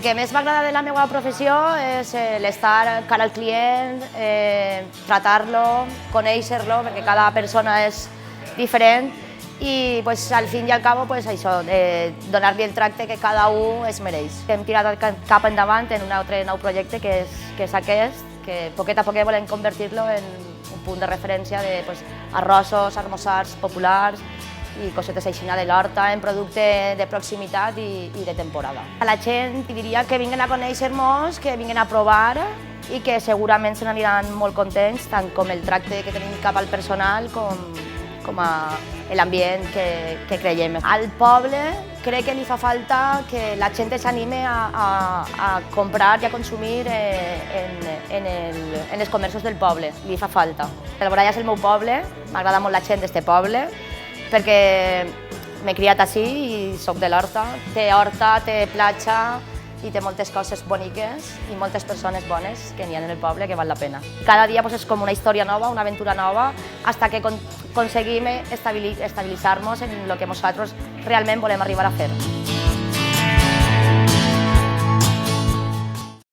El que més m'agrada de la meva professió és l'estar cara al client, tratar-lo, conèixer-lo, perquè cada persona és diferent i pues, al fin i al cabo pues, això, donar-li el tracte que cada un es mereix. Hem tirat cap endavant en un altre nou projecte que és aquest, que poquet a poquet volem convertir-lo en un punt de referència de pues, arrossos, almorzars populars i cosetes així de l'horta, en producte de proximitat i de temporada. A la gent diria que vinguen a conèixer-nos, que vinguen a provar i que segurament se n'aniran molt contents, tant com el tracte que tenim cap al personal com a l'ambient que creiem. Al poble crec que li fa falta que la gent s'anime a comprar i a consumir en els comerços del poble. Li fa falta. El Boralla és el meu poble, m'agrada molt la gent d'este poble, perquè m'he criat així i soc de l'Horta. Té horta, té platja i té moltes coses boniques i moltes persones bones que n'hi ha en el poble que val la pena. Cada dia és com una història nova, una aventura nova, fins que aconseguim estabilitzar-nos en el que nosaltres realment volem arribar a fer.